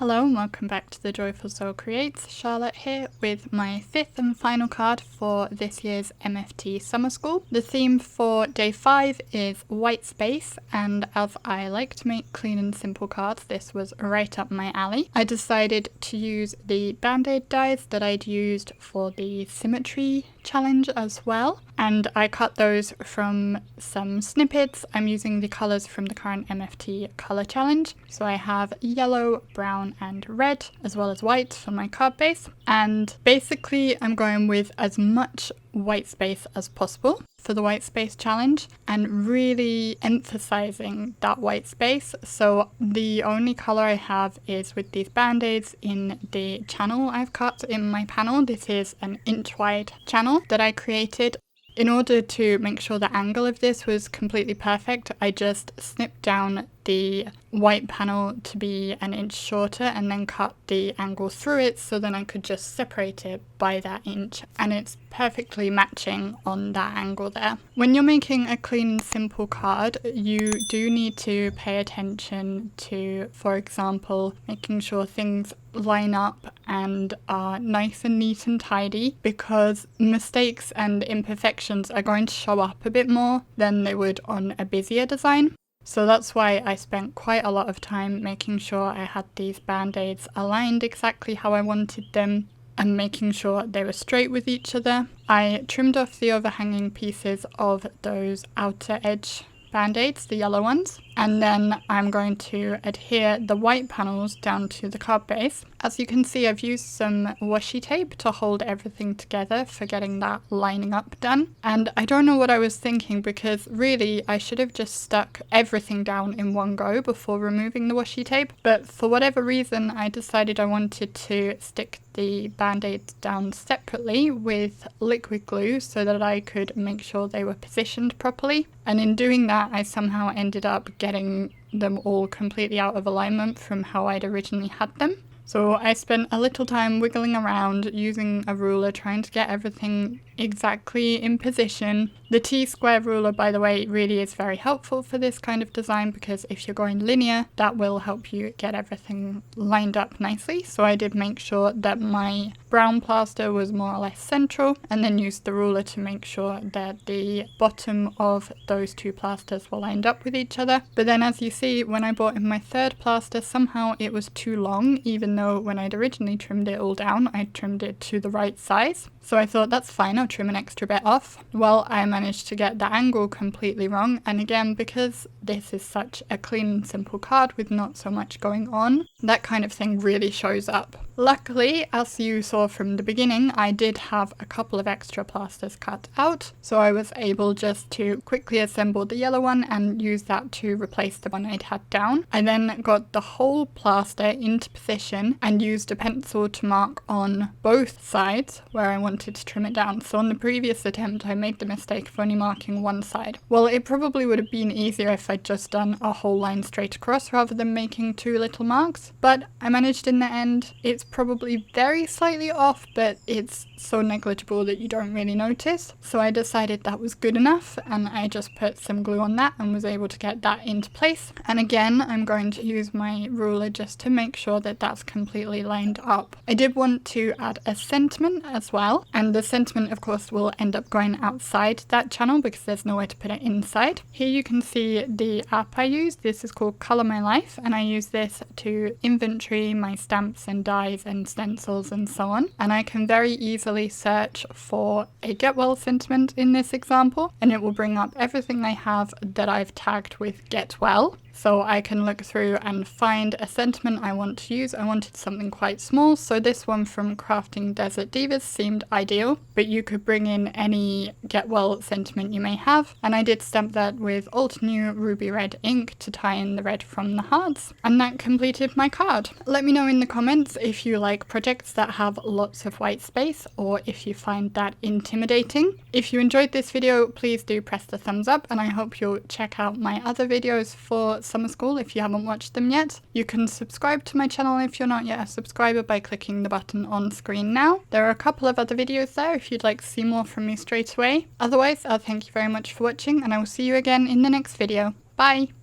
Hello and welcome back to the Joyful Soul Creates. Charlotte here with my fifth and final card for this year's MFT Summer School. The theme for day 5 is white space, and as I like to make clean and simple cards, this was right up my alley. I decided to use the Band Aid dies that I'd used for the symmetry challenge as well, and I cut those from some snippets. I'm using the colours from the current MFT colour challenge, so I have yellow, brown and red as well as white for my card base, and basically I'm going with as much white space as possible for the white space challenge and really emphasizing that white space. So the only color I have is with these band-aids in the channel I've cut in my panel. This is an inch wide channel that I created. In order to make sure the angle of this was completely perfect, I just snipped down the white panel to be an inch shorter and then cut the angle through it so then I could just separate it by that inch, and it's perfectly matching on that angle there. When you're making a clean and simple card, you do need to pay attention to, for example, making sure things line up and are nice and neat and tidy, because mistakes and imperfections are going to show up a bit more than they would on a busier design. So that's why I spent quite a lot of time making sure I had these band-aids aligned exactly how I wanted them and making sure they were straight with each other. I trimmed off the overhanging pieces of those outer edge band-aids, the yellow ones, and then I'm going to adhere the white panels down to the card base. As you can see, I've used some washi tape to hold everything together for getting that lining up done. And I don't know what I was thinking, because really I should have just stuck everything down in one go before removing the washi tape. But for whatever reason, I decided I wanted to stick the band-aids down separately with liquid glue so that I could make sure they were positioned properly. And in doing that, I somehow ended up getting them all completely out of alignment from how I'd originally had them. So I spent a little time wiggling around using a ruler trying to get everything exactly in position. The T-square ruler, by the way, really is very helpful for this kind of design, because if you're going linear, that will help you get everything lined up nicely. So I did make sure that my brown plaster was more or less central, and then used the ruler to make sure that the bottom of those two plasters were lined up with each other. But then, as you see, when I brought in my third plaster, somehow it was too long, even though when I'd originally trimmed it all down, I trimmed it to the right size. So I thought, that's fine, I'll trim an extra bit off. Well, I managed to get the angle completely wrong, and again, because this is such a clean and simple card with not so much going on, that kind of thing really shows up. Luckily, as you saw from the beginning, I did have a couple of extra plasters cut out, so I was able just to quickly assemble the yellow one and use that to replace the one I'd had down. I then got the whole plaster into position and used a pencil to mark on both sides where I wanted to trim it down. So on the previous attempt, I made the mistake of only marking one side. Well, it probably would have been easier if I'd just done a whole line straight across rather than making two little marks, but I managed in the end. It's probably very slightly off, but it's so negligible that you don't really notice. So I decided that was good enough, and I just put some glue on that and was able to get that into place. And again, I'm going to use my ruler just to make sure that that's completely lined up. I did want to add a sentiment as well, and the sentiment of course will end up going outside that channel because there's nowhere to put it inside. Here you can see the app I use. This is called Colour My Life, and I use this to inventory my stamps and dies and stencils and so on. And I can very easily search for a get well sentiment in this example, and it will bring up everything I have that I've tagged with get well. So I can look through and find a sentiment I want to use. I wanted something quite small, so this one from Crafting Desert Divas seemed ideal, but you could bring in any get well sentiment you may have. And I did stamp that with Altenew Ruby Red ink to tie in the red from the hearts. And that completed my card. Let me know in the comments if you like projects that have lots of white space, or if you find that intimidating. If you enjoyed this video, please do press the thumbs up, and I hope you'll check out my other videos for Summer School if you haven't watched them yet. You can subscribe to my channel if you're not yet a subscriber by clicking the button on screen now. There are a couple of other videos there if you'd like to see more from me straight away. Otherwise, I'll thank you very much for watching, and I will see you again in the next video. Bye!